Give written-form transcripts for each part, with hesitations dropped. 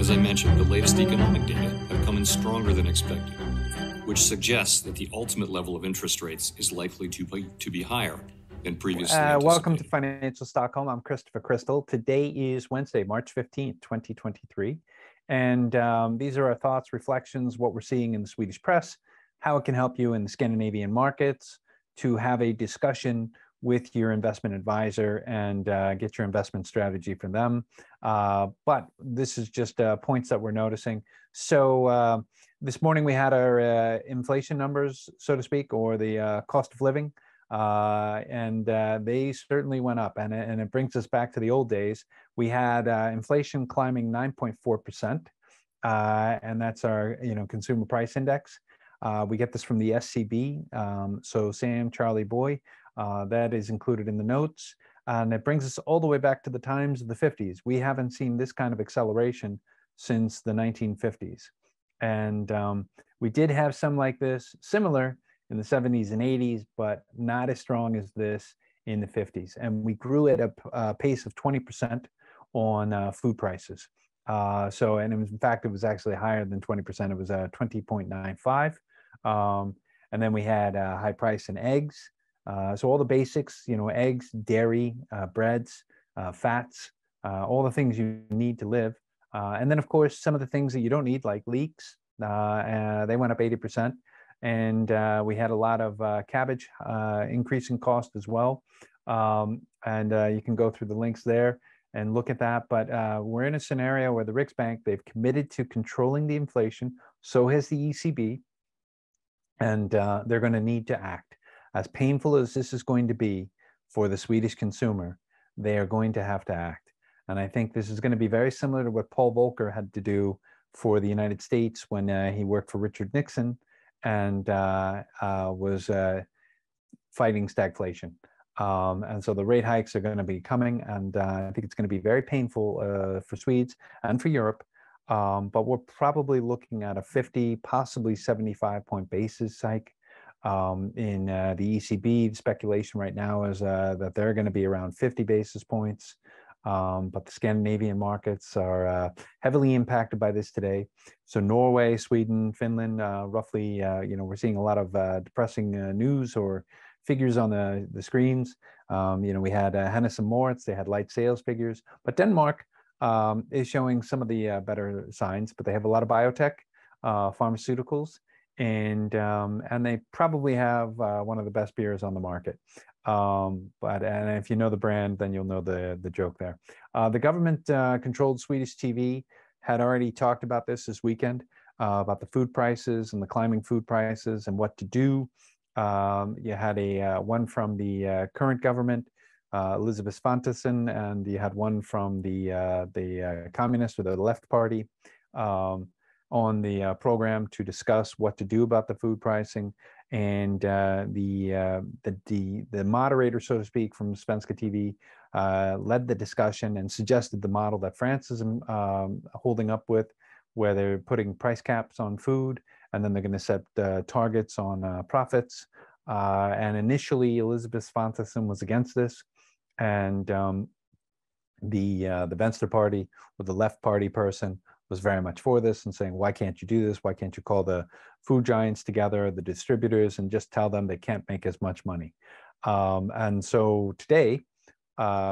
As I mentioned, the latest economic data have come in stronger than expected, which suggests that the ultimate level of interest rates is likely to be higher than previously anticipated. Welcome to Financial Stockholm. I'm Christopher Crystal. Today is Wednesday, March 15th, 2023. And these are our thoughts, reflections, what we're seeing in the Swedish press, how it can help you in the Scandinavian markets, to have a discussion with your investment advisor and get your investment strategy from them. But this is just points that we're noticing. So this morning we had our inflation numbers, so to speak, or the cost of living, and they certainly went up. And it brings us back to the old days. We had inflation climbing 9.4%, and that's our consumer price index. We get this from the SCB, so Sam, Charlie, Boy. That is included in the notes, and it brings us all the way back to the times of the 50s. We haven't seen this kind of acceleration since the 1950s, and we did have some like this, similar in the 70s and 80s, but not as strong as this in the 50s. And we grew at a pace of 20% on food prices. And in fact, it was actually higher than 20%. It was 20.95. And then we had high price in eggs. So all the basics, eggs, dairy, breads, fats, all the things you need to live. And then, of course, some of the things that you don't need, like leeks, they went up 80%. And we had a lot of cabbage increase in cost as well. And you can go through the links there and look at that. But we're in a scenario where the RiksBank, they've committed to controlling the inflation. So has the ECB. And they're going to need to act. As painful as this is going to be for the Swedish consumer, they are going to have to act. And I think this is going to be very similar to what Paul Volcker had to do for the United States when he worked for Richard Nixon and was fighting stagflation. And so the rate hikes are going to be coming, and I think it's going to be very painful for Swedes and for Europe. But we're probably looking at a 50, possibly 75-point basis hike. In the ECB, the speculation right now is that they're going to be around 50 basis points. But the Scandinavian markets are heavily impacted by this today. So Norway, Sweden, Finland, roughly, we're seeing a lot of depressing news or figures on the screens. We had Hennes and Mauritz, they had light sales figures. But Denmark is showing some of the better signs, but they have a lot of biotech, pharmaceuticals, and they probably have one of the best beers on the market. And if you know the brand, then you'll know the joke there. The government controlled Swedish TV had already talked about this weekend, about the food prices and the climbing food prices and what to do. You had one from the current government, Elisabeth Svantesson, and you had one from the communist or the left party on the program to discuss what to do about the food pricing. And the moderator, so to speak, from Svenska TV led the discussion and suggested the model that France is holding up with, where they're putting price caps on food, and then they're going to set targets on profits. And initially, Elisabeth Svantesson was against this, and the Venstre party, or the left party person, was very much for this and saying, why can't you do this? Why can't you call the food giants together, the distributors, and just tell them they can't make as much money? And so today,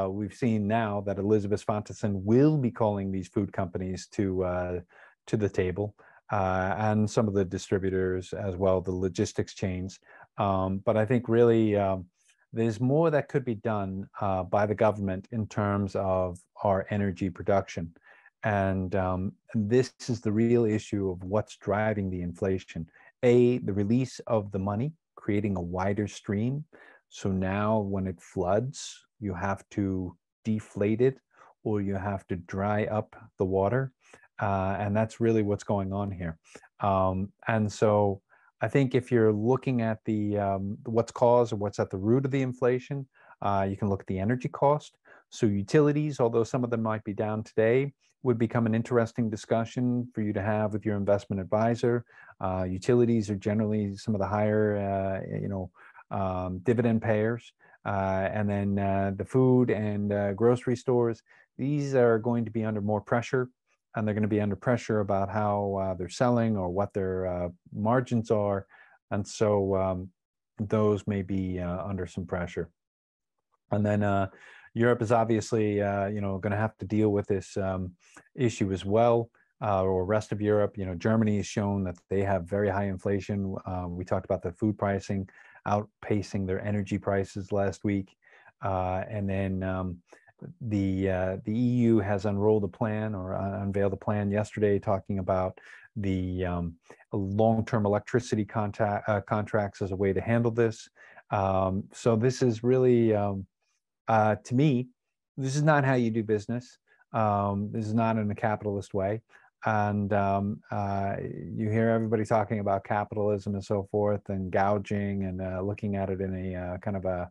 we've seen now that Elisabeth Svantesson will be calling these food companies to the table, and some of the distributors as well, the logistics chains. But I think really there's more that could be done by the government in terms of our energy production. And this is the real issue of what's driving the inflation. The release of the money, creating a wider stream. So now when it floods, you have to deflate it, or you have to dry up the water. And that's really what's going on here. And so I think if you're looking at the what's caused or what's at the root of the inflation, you can look at the energy cost. So utilities, although some of them might be down today, would become an interesting discussion for you to have with your investment advisor. Utilities are generally some of the higher, dividend payers. And then the food and grocery stores, these are going to be under more pressure and they're going to be under pressure about how they're selling or what their margins are. And so those may be under some pressure. And then Europe is obviously, going to have to deal with this issue as well, or rest of Europe. Germany has shown that they have very high inflation. We talked about the food pricing outpacing their energy prices last week. And then the EU has unrolled a plan, or unveiled a plan yesterday, talking about the long-term electricity contracts as a way to handle this. So this is really, to me, this is not how you do business. This is not in a capitalist way. And you hear everybody talking about capitalism and so forth, and gouging, and looking at it in a kind of a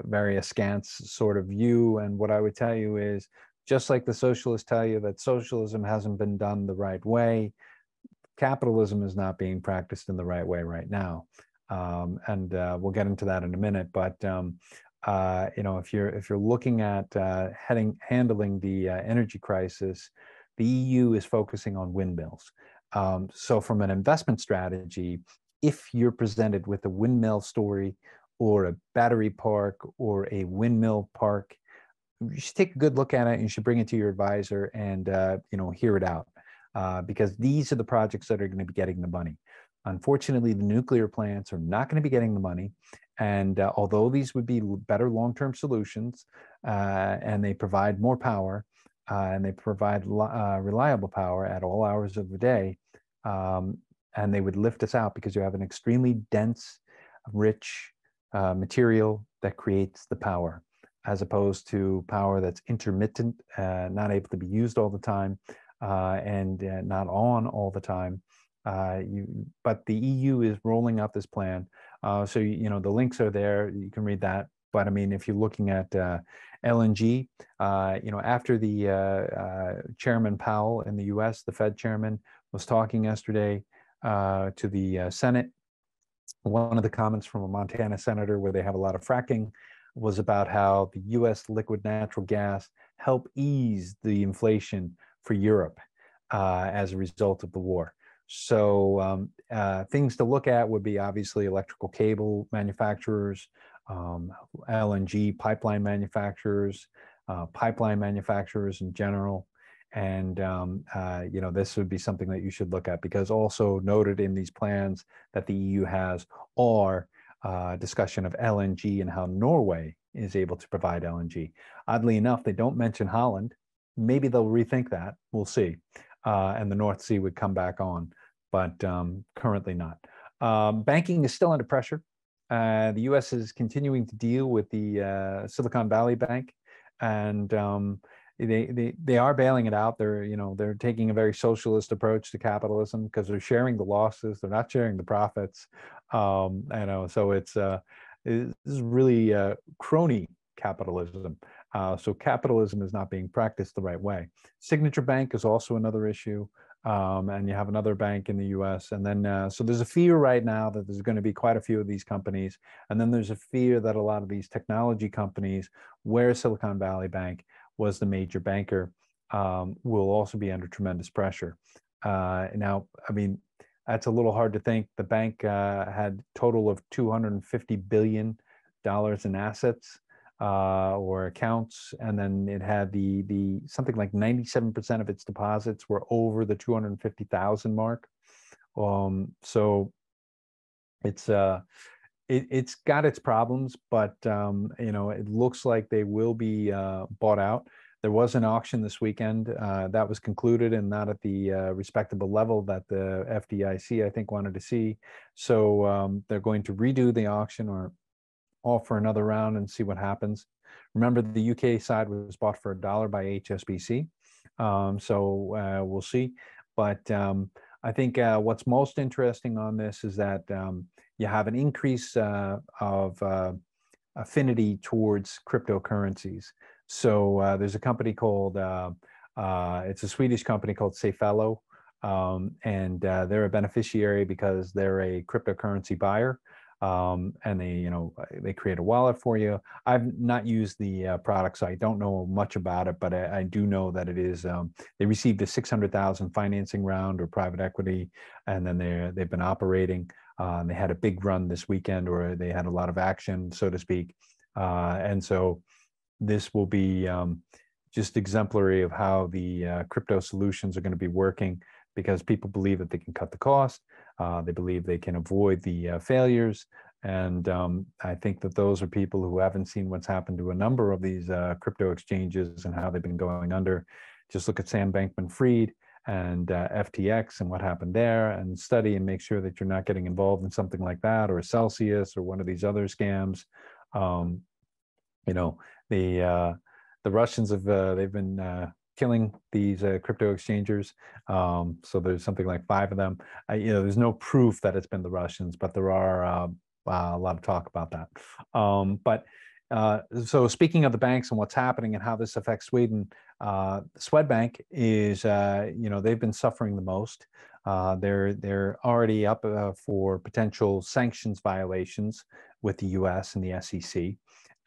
very askance sort of view. And what I would tell you is, just like the socialists tell you that socialism hasn't been done the right way, capitalism is not being practiced in the right way right now. And we'll get into that in a minute. But if you're looking at handling the energy crisis, the EU is focusing on windmills. So from an investment strategy, if you're presented with a windmill story, or a battery park, or a windmill park, you should take a good look at it, and you should bring it to your advisor and hear it out, because these are the projects that are going to be getting the money. Unfortunately, the nuclear plants are not going to be getting the money. And although these would be better long-term solutions, and they provide more power, and they provide reliable power at all hours of the day, and they would lift us out, because you have an extremely dense, rich material that creates the power, as opposed to power that's intermittent, not able to be used all the time, and not on all the time. But the EU is rolling out this plan. So, the links are there. You can read that. But I mean, if you're looking at LNG, after the Chairman Powell in the US, the Fed chairman, was talking yesterday to the Senate, one of the comments from a Montana senator, where they have a lot of fracking, was about how the US liquid natural gas helped ease the inflation for Europe as a result of the war. So things to look at would be obviously electrical cable manufacturers, LNG pipeline manufacturers in general. And, this would be something that you should look at, because also noted in these plans that the EU has are discussion of LNG and how Norway is able to provide LNG. Oddly enough, they don't mention Holland. Maybe they'll rethink that. We'll see. And the North Sea would come back on, but currently not. Banking is still under pressure. The US is continuing to deal with the Silicon Valley Bank, and they are bailing it out. They're taking a very socialist approach to capitalism, because they're sharing the losses. They're not sharing the profits. So this is really crony capitalism. So capitalism is not being practiced the right way. Signature Bank is also another issue. And you have another bank in the US. And then, so there's a fear right now that there's going to be quite a few of these companies. And then there's a fear that a lot of these technology companies, where Silicon Valley Bank was the major banker, will also be under tremendous pressure. Now, I mean, that's a little hard to think. The bank had a total of $250 billion in assets, or accounts, and then it had the something like 97% of its deposits were over the 250,000 mark. So it's got its problems, but it looks like they will be bought out. There was an auction this weekend that was concluded, and not at the respectable level that the FDIC, I think, wanted to see. So they're going to redo the auction, or offer another round, and see what happens. Remember, the UK side was bought for $1 by HSBC. So we'll see. But I think what's most interesting on this is that you have an increase of affinity towards cryptocurrencies. So there's a company called, it's a Swedish company called Safello, and they're a beneficiary because they're a cryptocurrency buyer. and they create a wallet for you. I've not used the product, so I don't know much about it, but I do know that it is. They received a 600,000 financing round or private equity, and then they've been operating. They had a big run this weekend, or they had a lot of action, so to speak, and so this will be just exemplary of how the crypto solutions are going to be working, because people believe that they can cut the cost. They believe they can avoid the failures. And I think that those are people who haven't seen what's happened to a number of these crypto exchanges and how they've been going under. Just look at Sam Bankman-Fried and FTX and what happened there, and study and make sure that you're not getting involved in something like that, or Celsius, or one of these other scams. The Russians have they've been killing these crypto exchangers. So there's something like 5 of them. There's no proof that it's been the Russians, but there are a lot of talk about that. So speaking of the banks and what's happening and how this affects Sweden, Swedbank is, they've been suffering the most. They're already up for potential sanctions violations with the U.S. and the SEC.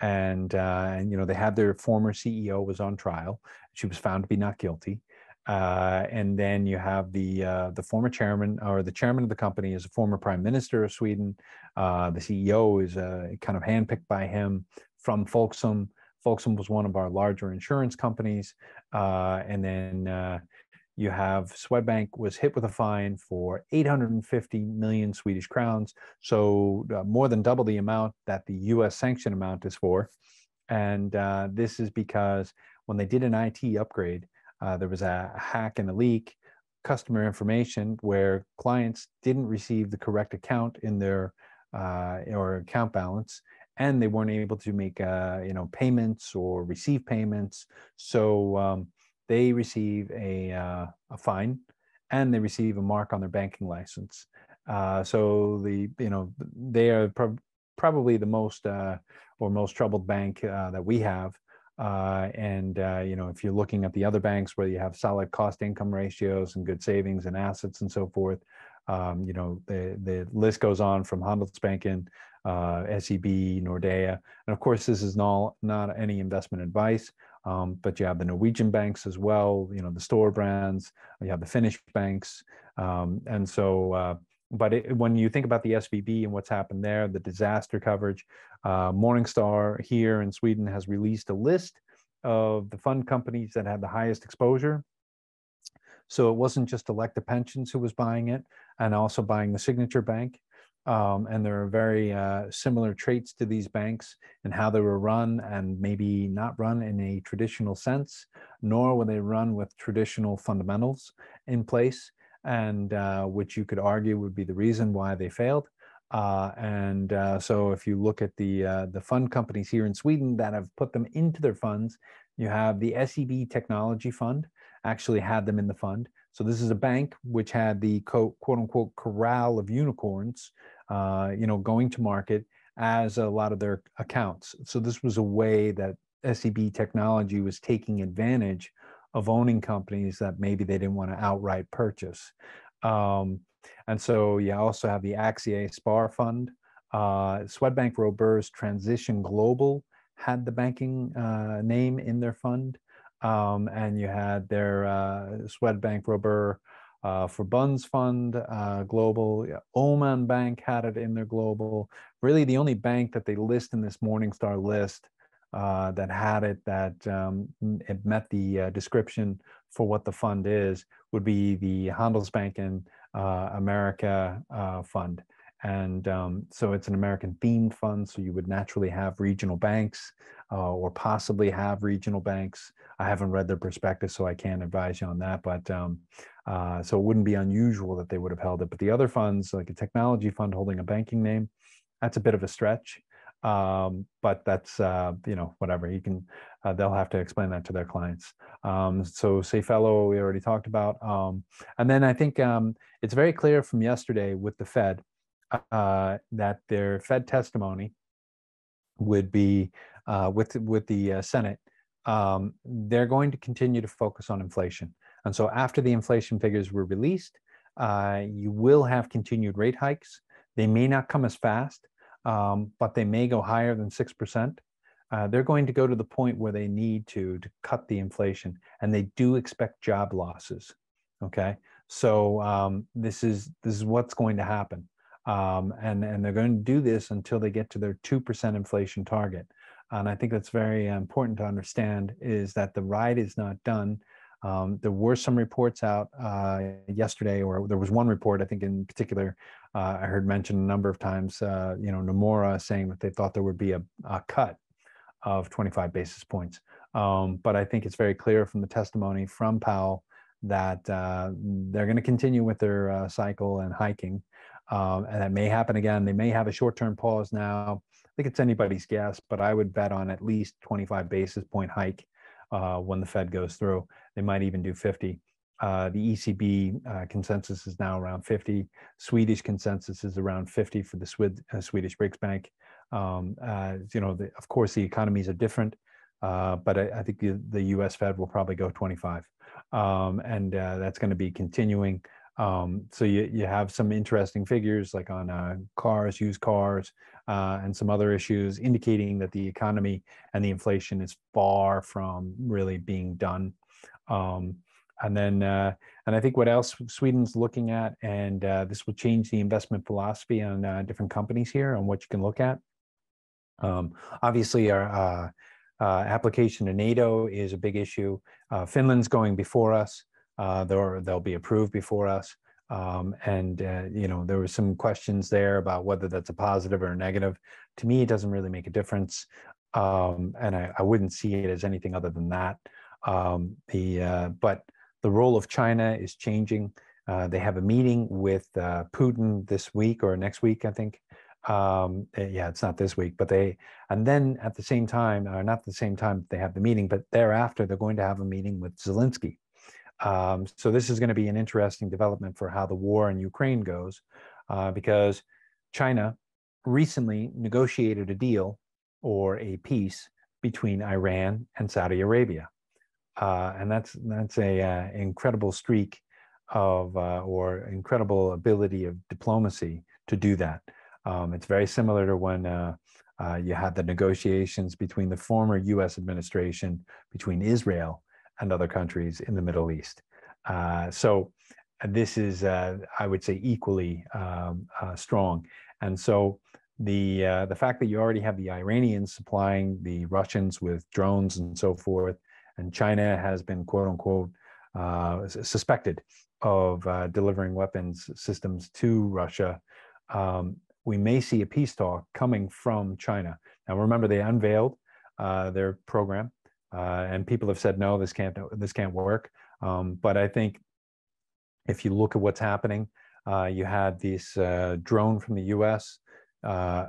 And they had their former CEO was on trial. She was found to be not guilty. And then you have the former chairman, or the chairman of the company is a former prime minister of Sweden. The CEO is kind of handpicked by him from Folksam. Folksam was one of our larger insurance companies. And then you have Swedbank was hit with a fine for 850 million Swedish crowns. So more than double the amount that the US sanction amount is for. And this is because when they did an IT upgrade, there was a hack and a leak, customer information, where clients didn't receive the correct account in their or account balance, and they weren't able to make payments or receive payments. So they receive a fine, and they receive a mark on their banking license. So they are probably the most most troubled bank that we have. If you're looking at the other banks where you have solid cost income ratios and good savings and assets and so forth, the list goes on from Handelsbanken, SEB, Nordea. And of course, this is not any investment advice, but you have the Norwegian banks as well, the store brands, you have the Finnish banks. When you think about the SVB and what's happened there, the disaster coverage, Morningstar here in Sweden has released a list of the fund companies that had the highest exposure. So it wasn't just Electa Pensions who was buying it, and also buying the Signature Bank. And there are very similar traits to these banks and how they were run, and maybe not run in a traditional sense, nor were they run with traditional fundamentals in place, and which you could argue would be the reason why they failed. So if you look at the fund companies here in Sweden that have put them into their funds, you have the SEB Technology Fund actually had them in the fund. So this is a bank which had the quote unquote corral of unicorns, going to market as a lot of their accounts. So this was a way that SEB Technology was taking advantage of owning companies that maybe they didn't want to outright purchase. And so you also have the Axia Spar Fund. Swedbank Robur's Transition Global had the banking name in their fund. And you had their Swedbank Robur Förbunds Fund Global. Oman Bank had it in their global. Really the only bank that they list in this Morningstar list that had it, that it met the description for what the fund is, would be the Handelsbanken America Fund. And so it's an American themed fund, so you would naturally have regional banks or possibly have regional banks. I haven't read their prospectus, so I can't advise you on that, but so it wouldn't be unusual that they would have held it. But the other funds, like a technology fund holding a banking name, that's a bit of a stretch. But that's, whatever. You can, they'll have to explain that to their clients. So Safello, we already talked about. And then I think it's very clear from yesterday with the Fed that their Fed testimony would be with the Senate. They're going to continue to focus on inflation. And so after the inflation figures were released, you will have continued rate hikes. They may not come as fast. but they may go higher than 6%. They're going to go to the point where they need to cut the inflation, and they do expect job losses. Okay, so this is what's going to happen, and they're going to do this until they get to their 2% inflation target. And I think that's very important to understand, is that the ride is not done. There were some reports out yesterday, or there was one report, I think in particular, I heard mentioned a number of times, Nomura saying that they thought there would be a cut of 25 basis points. But I think it's very clear from the testimony from Powell that they're going to continue with their cycle and hiking. And that may happen again. They may have a short-term pause now. I think it's anybody's guess, but I would bet on at least 25 basis point hike when the Fed goes through. They might even do 50. The ECB consensus is now around 50. Swedish consensus is around 50 for the Swedish RiksBank. Of course, the economies are different, but I think the U.S. Fed will probably go 25, and that's going to be continuing. So you have some interesting figures like on cars, used cars, and some other issues indicating that the economy and the inflation is far from really being done. And I think what else Sweden's looking at, and this will change the investment philosophy on different companies here on what you can look at. Obviously, our application to NATO is a big issue. Finland's going before us. They'll be approved before us. There were some questions there about whether that's a positive or a negative. To me, it doesn't really make a difference. And I wouldn't see it as anything other than that. But the role of China is changing. They have a meeting with Putin this week or next week, I think. It's not this week, but and then at the same time, or not the same time they have the meeting, but thereafter, they're going to have a meeting with Zelensky. So this is going to be an interesting development for how the war in Ukraine goes, because China recently negotiated a deal or a peace between Iran and Saudi Arabia. And that's a incredible streak of or incredible ability of diplomacy to do that. It's very similar to when you had the negotiations between the former U.S. administration between Israel and other countries in the Middle East. So this is, I would say, equally strong. And so the fact that you already have the Iranians supplying the Russians with drones and so forth, and China has been, quote unquote, suspected of delivering weapons systems to Russia, we may see a peace talk coming from China. Now, remember, they unveiled their program, and people have said, no, this can't work. But I think if you look at what's happening, you had this drone from the U.S.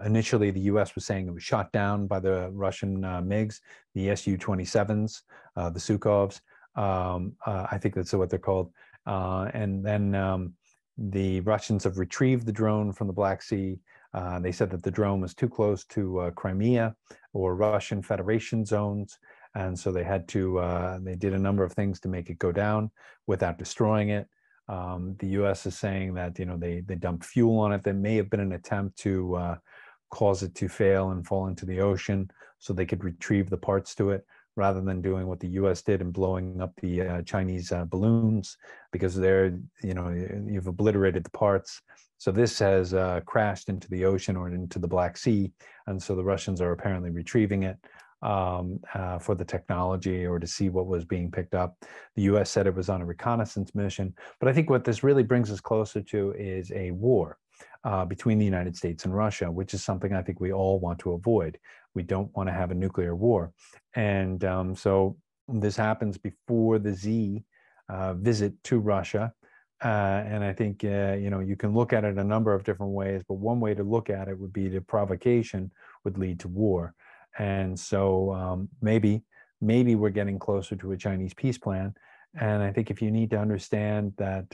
Initially, the U.S. was saying it was shot down by the Russian MiGs, the Su-27s, the Sukhovs. I think that's what they're called. And then the Russians have retrieved the drone from the Black Sea. They said that the drone was too close to Crimea or Russian Federation zones. And so they had to, they did a number of things to make it go down without destroying it. The U.S. is saying that, they dumped fuel on it. That may have been an attempt to cause it to fail and fall into the ocean so they could retrieve the parts to it, rather than doing what the U.S. did and blowing up the Chinese balloons, because you've obliterated the parts. So this has crashed into the ocean or into the Black Sea. And so the Russians are apparently retrieving it for the technology or to see what was being picked up. The U.S. said it was on a reconnaissance mission. But I think what this really brings us closer to is a war between the United States and Russia, which is something I think we all want to avoid. We don't want to have a nuclear war. And so this happens before the Xi visit to Russia. And I think, you can look at it a number of different ways, but one way to look at it would be the provocation would lead to war. And so maybe we're getting closer to a Chinese peace plan. And I think if you need to understand that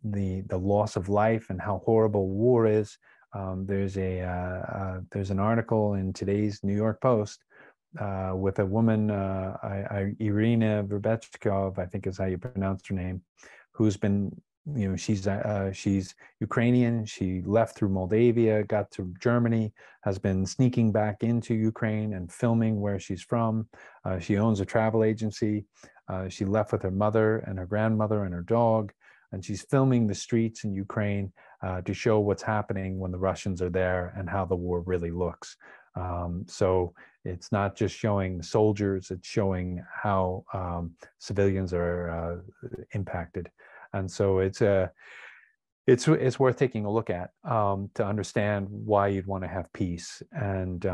the loss of life and how horrible war is, there's an article in today's New York Post with a woman, Irina Verbetchkov, I think is how you pronounce her name, who's been she's Ukrainian. She left through Moldavia, got to Germany, has been sneaking back into Ukraine and filming where she's from. She owns a travel agency. She left with her mother and her grandmother and her dog, and she's filming the streets in Ukraine to show what's happening when the Russians are there and how the war really looks. So it's not just showing the soldiers, it's showing how civilians are impacted. And so it's worth taking a look at to understand why you'd want to have peace. And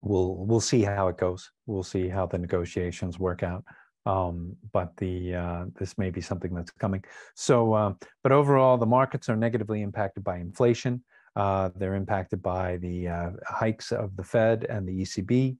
we'll see how it goes. We'll see how the negotiations work out. But this may be something that's coming. So, but overall, the markets are negatively impacted by inflation. They're impacted by the hikes of the Fed and the ECB.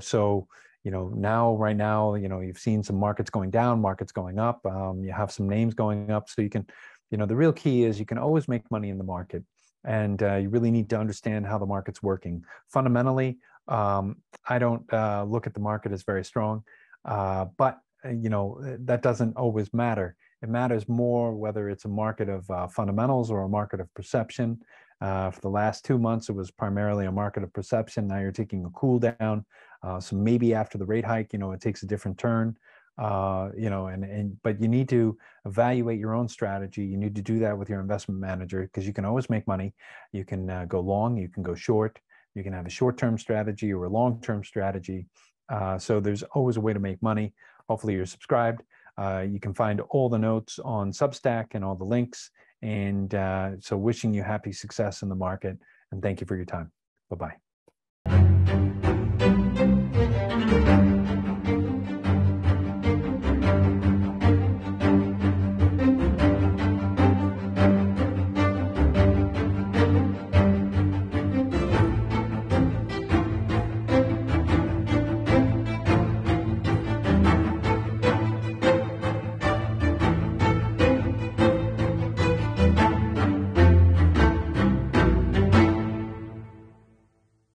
So, right now, you've seen some markets going down, markets going up. You have some names going up. So you can, the real key is you can always make money in the market. And you really need to understand how the market's working. Fundamentally, I don't look at the market as very strong. But that doesn't always matter. It matters more whether it's a market of fundamentals or a market of perception. For the last 2 months, it was primarily a market of perception. Now you're taking a cool down. So maybe after the rate hike, it takes a different turn. But you need to evaluate your own strategy. You need to do that with your investment manager, because you can always make money. You can go long, you can go short, you can have a short-term strategy or a long-term strategy. So there's always a way to make money. Hopefully you're subscribed. You can find all the notes on Substack and all the links. And so wishing you happy success in the market. And thank you for your time. Bye-bye.